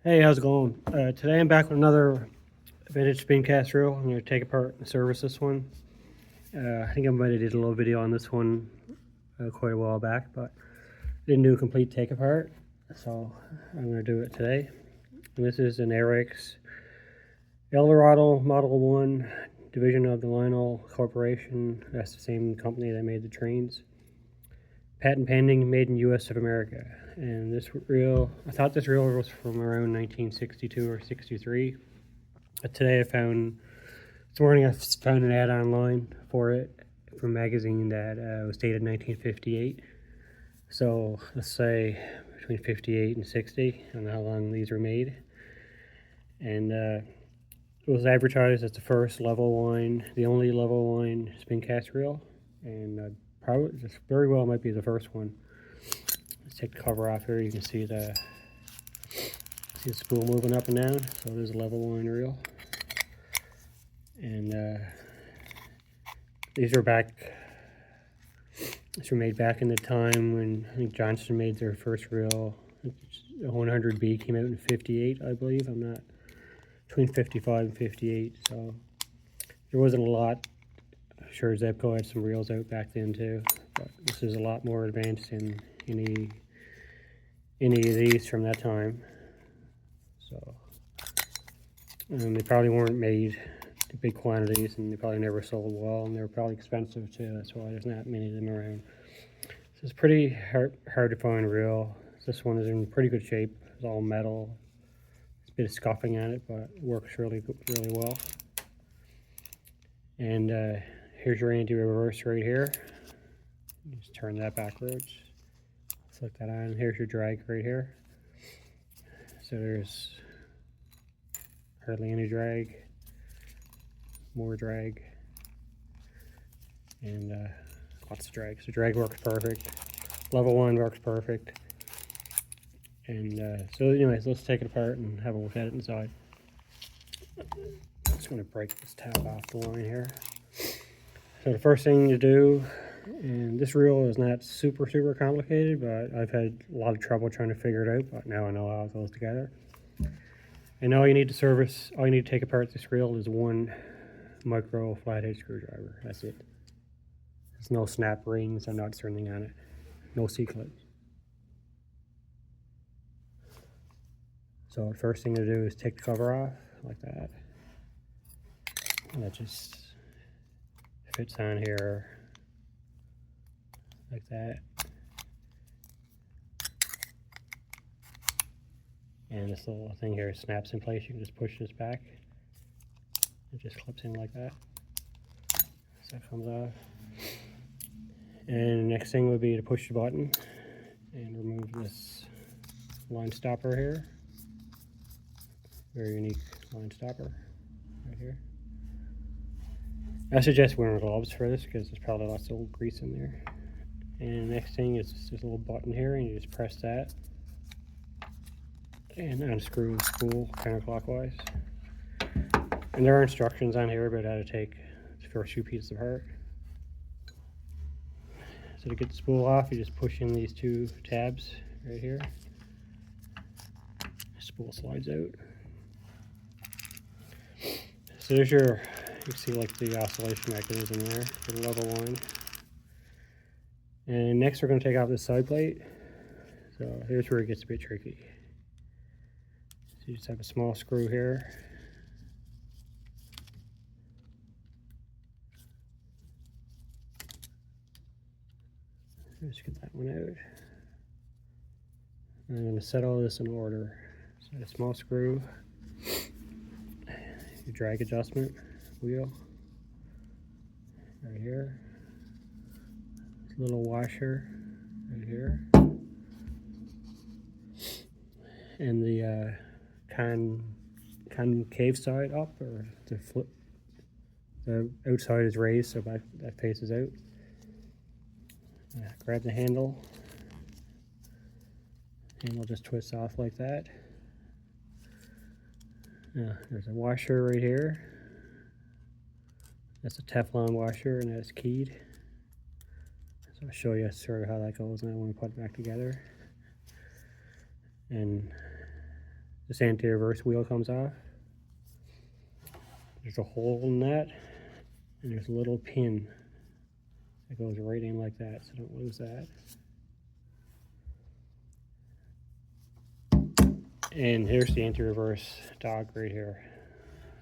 Hey, how's it going? Today I'm back with another vintage spin cast reel. I'm going to take apart and service this one. I think I might have did a little video on this one quite a while back, but didn't do a complete take apart, so I'm going to do it today. And this is an airex Eldorado Model 1 division of the Lionel Corporation. That's the same company that made the trains. Patent pending, made in U.S. of America. And this reel, I thought this reel was from around 1962 or 63. But today this morning I found an ad online for it from a magazine that was dated 1958. So let's say between 58 and 60, I don't know how long these were made. And it was advertised as the first level line, the only level line spin cast reel. And probably, this very well might be the first one. Let's take the cover off here. You can see the spool moving up and down. So there's a level line reel. And these were made back in the time when I think Johnson made their first reel. The 100B came out in 58, I believe. I'm not, between 55 and 58. So there wasn't a lot. I'm sure Zebco had some reels out back then too, but this is a lot more advanced than any of these from that time. So they probably weren't made in big quantities, and they probably never sold well, and they were probably expensive too. That's why there's not many of them around. So it's pretty hard to find reel. This one is in pretty good shape. It's all metal. There's a bit of scuffing on it, but it works really well. And here's your anti-reverse right here. Just turn that backwards. Flick that on. Here's your drag right here. So there's hardly any drag. More drag. And lots of drag. So drag works perfect. Level 1 works perfect. And so anyways, let's take it apart and have a look at it inside. I'm just going to break this tab off the line here. So the first thing to do, and this reel is not super complicated, but I've had a lot of trouble trying to figure it out, but now I know how it goes together. And all you need to take apart this reel is one micro flathead screwdriver. That's it. There's no snap rings or nuts or anything on it. No C-clips. So the first thing to do is take the cover off like that. And that just fits on here like that. And this little thing here snaps in place. You can just push this back. It just clips in like that. So that comes off. And the next thing would be to push the button and remove this line stopper here. Very unique line stopper right here. I suggest wearing gloves for this because there's probably lots of old grease in there. And the next thing is this little button here, and you just press that and unscrew the spool counterclockwise. And there are instructions on here about how to take the first few pieces apart. So to get the spool off, you just push in these two tabs right here. The spool slides out. So there's you can see like the oscillation mechanism there for the level line. And next we're going to take off this side plate. So here's where it gets a bit tricky. So you just have a small screw here. Just get that one out. And I'm going to set all this in order. So a small screw, your drag adjustment wheel right here, little washer right here, and the concave side up, or the flip. The outside is raised, so that faces out. Grab the handle, and we'll just twist off like that. There's a washer right here. That's a Teflon washer, and that's keyed. So I'll show you sort of how that goes now when we put it back together. And this anti-reverse wheel comes off. There's a hole in that, and there's a little pin that goes right in like that, so don't lose that. And here's the anti-reverse dog right here.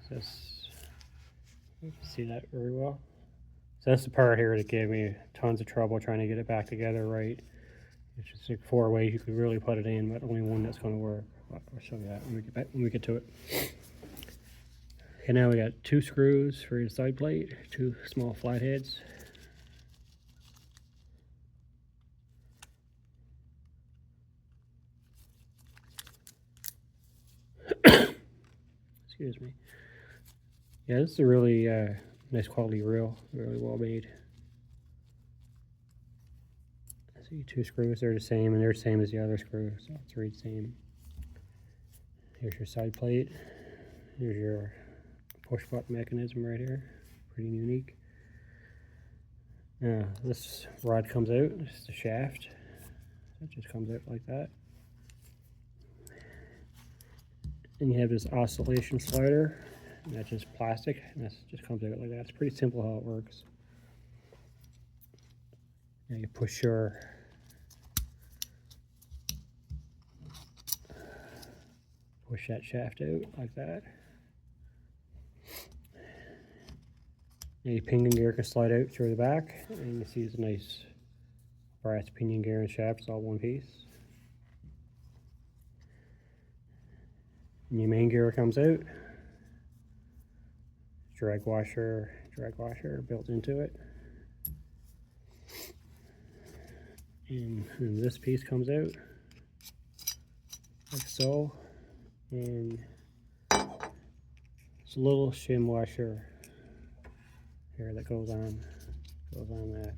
You can see that very well. So that's the part here that gave me tons of trouble trying to get it back together right. It's just like 4 ways you could really put it in, but only one that's going to work. I'll show you that when we get to it. Okay, now we got 2 screws for your side plate, 2 small flatheads. Excuse me. Yeah, this is a really nice quality reel, really well made. See, 2 screws, they're the same, and they're the same as the other screw, so it's really the same. Here's your side plate. Here's your push button mechanism right here, pretty unique. Now this rod comes out, this is the shaft. It just comes out like that. And you have this oscillation slider, and that's just plastic, and that just comes out like that. It's pretty simple how it works. Now you push that shaft out like that. Now your pinion gear can slide out through the back, and you see this nice brass pinion gear and shaft. It's all one piece. And your main gear comes out. Drag washer built into it. And this piece comes out like so. And it's a little shim washer here that goes on that.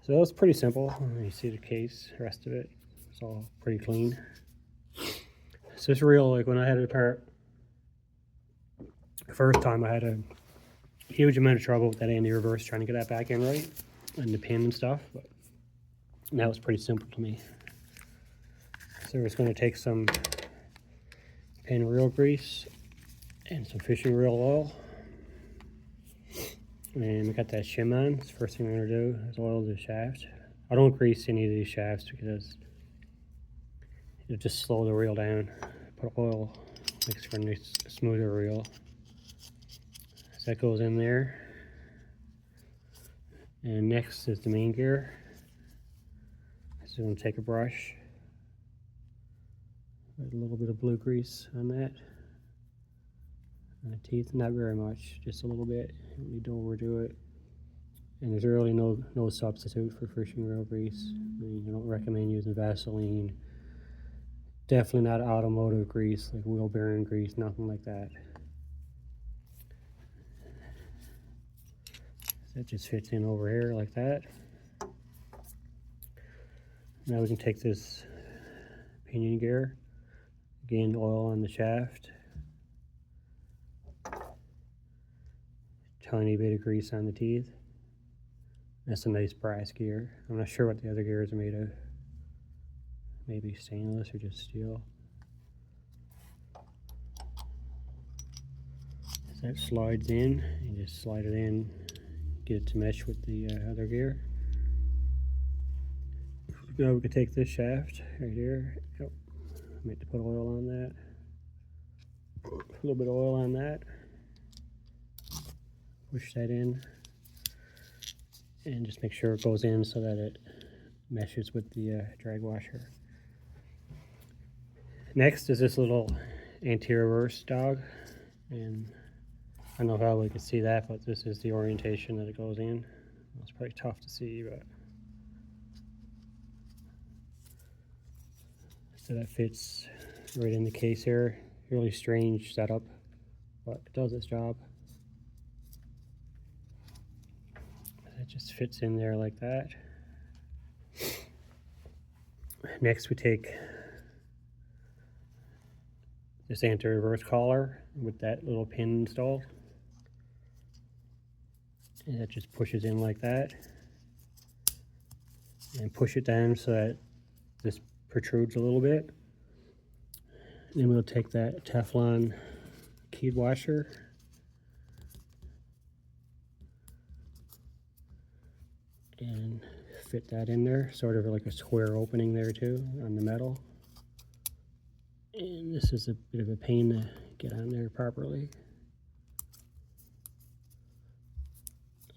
So that's pretty simple. You see the case, the rest of it, it's all pretty clean. So it's real, like when I had it apart the first time, I had a huge amount of trouble with that anti-reverse trying to get that back in right, and the pin and stuff, but that was pretty simple to me. So we're just going to take some pin reel grease and some fishing reel oil. And we got that shim on. That's the first thing we're going to do is oil the shaft. I don't grease any of these shafts because it'll just slow the reel down. Put oil, makes for a nice smoother reel. So that goes in there. And next is the main gear. So I'm going to take a brush. A little bit of blue grease on that. On the teeth, not very much, just a little bit. You don't need to overdo it. And there's really no substitute for fishing reel grease. I mean, I don't recommend using Vaseline. Definitely not automotive grease, like wheel bearing grease, nothing like that. So that just fits in over here like that. Now we can take this pinion gear. Again, oil on the shaft. Tiny bit of grease on the teeth. That's a nice brass gear. I'm not sure what the other gears are made of. Maybe stainless or just steel. So that slides in, you just slide it in, get it to mesh with the other gear. Now we can take this shaft right here. Yep. I meant to put oil on that. A little bit of oil on that. Push that in. And just make sure it goes in so that it meshes with the drag washer. Next is this little anti-reverse dog. And I don't know how we can see that, but this is the orientation that it goes in. It's probably tough to see, but so that fits right in the case here. Really strange setup, but it does its job. It just fits in there like that. Next we take this anti-reverse collar with that little pin installed. And it just pushes in like that. And push it down so that this protrudes a little bit. Then we'll take that Teflon keyed washer and fit that in there, sort of like a square opening there too on the metal. And this is a bit of a pain to get on there properly.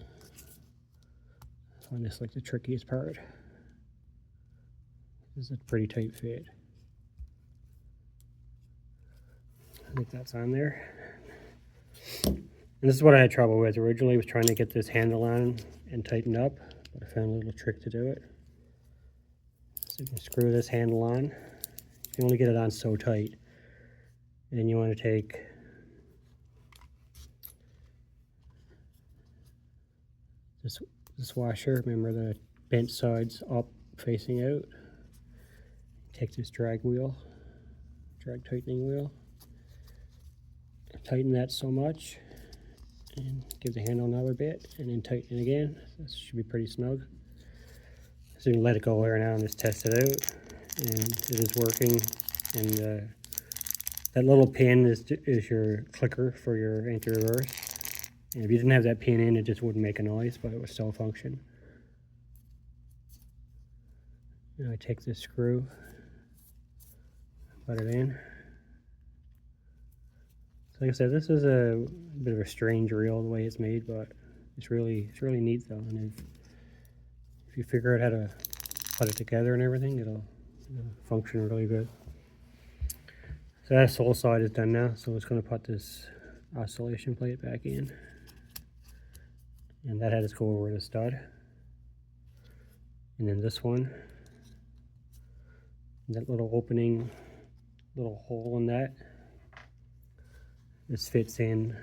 I find this like the trickiest part. This is a pretty tight fit. I think that's on there. And this is what I had trouble with originally, was trying to get this handle on and tighten up, but I found a little trick to do it. So you can screw this handle on. You can only get it on so tight. And then you want to take this washer, remember the bent sides up facing out. Take this drag tightening wheel, tighten that so much, and give the handle another bit, and then tighten it again. This should be pretty snug. So you can let it go there now and just test it out, and it is working. And that little pin is your clicker for your anti-reverse. And if you didn't have that pin in, it just wouldn't make a noise, but it would still function. Now I take this screw, put it in. So like I said, this is a bit of a strange reel the way it's made, but it's really neat though. And if you figure out how to put it together and everything, it'll function really good. So that sole side is done now, so it's going to put this oscillation plate back in. And that had to go over the stud. And then this one, that little opening, little hole in that, this fits in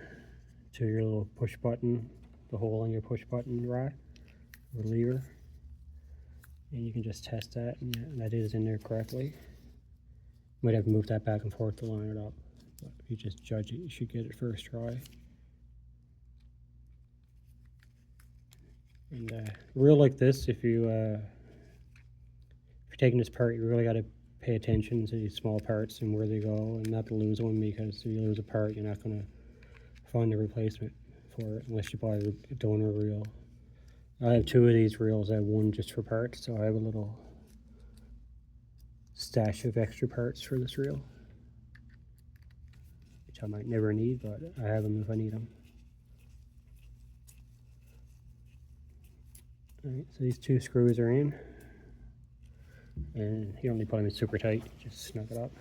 to your little push button, the hole in your push button rod or lever. And you can just test that, and yeah, that is in there correctly. Might have to move that back and forth to line it up, but if you just judge it, you should get it first try. And a reel like this, if you're taking this part, you really got to pay attention to these small parts and where they go, and not to lose one, because if you lose a part, you're not going to find a replacement for it unless you buy a donor reel. I have two of these reels. I have one just for parts, so I have a little stash of extra parts for this reel, which I might never need, but I have them if I need them. Alright, so these two screws are in, and you don't need to put them in super tight, just snug it up.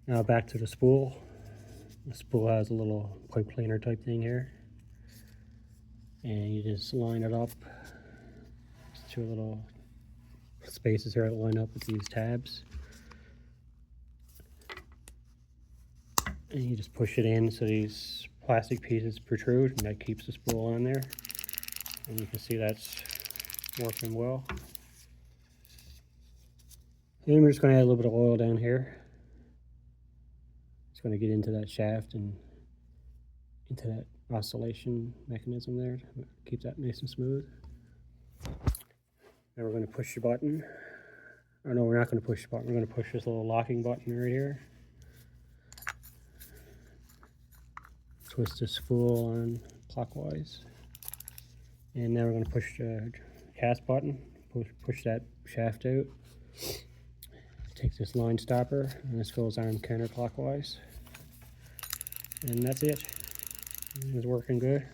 Now back to the spool. The spool has a little pipe cleaner type thing here, and you just line it up. Just two little spaces here that line up with these tabs, and you just push it in so these plastic pieces protrude, and that keeps the spool on there. And you can see that's working well. And we're just going to add a little bit of oil down here. It's going to get into that shaft and into that oscillation mechanism there to keep that nice and smooth. Now we're going to push the button. Oh no, we're not going to push the button. We're going to push this little locking button right here. Twist the spool on clockwise. And now we're going to push the cast button, push that shaft out. Take this line stopper, and this goes on counterclockwise. And that's it. It's working good.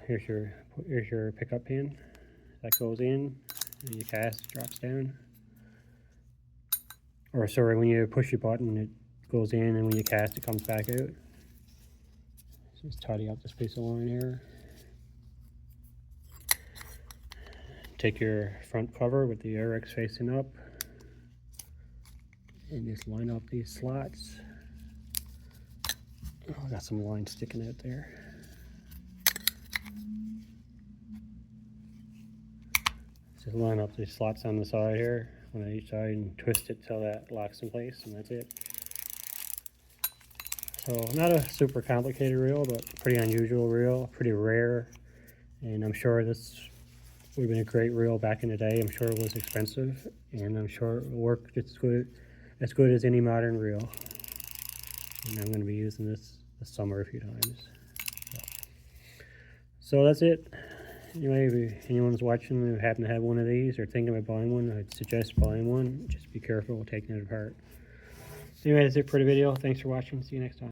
Here's your pickup pin. That goes in, and you cast, it drops down. Or sorry, when you push your button, it goes in, and when you cast, it comes back out. So just tidy up this piece of line here. Take your front cover with the airex facing up, and just line up these slots. Oh, I got some lines sticking out there. Just line up these slots on the side here, one on each side, and twist it till that locks in place, and that's it. So not a super complicated reel, but pretty unusual reel, pretty rare, and I'm sure this would have been a great reel back in the day. I'm sure it was expensive, and I'm sure it worked just as good as good as any modern reel. And I'm going to be using this summer a few times. So that's it. Anyway, if anyone's watching and happen to have one of these or thinking about buying one, I'd suggest buying one. Just be careful taking it apart. Anyway, that's it for the video. Thanks for watching. See you next time.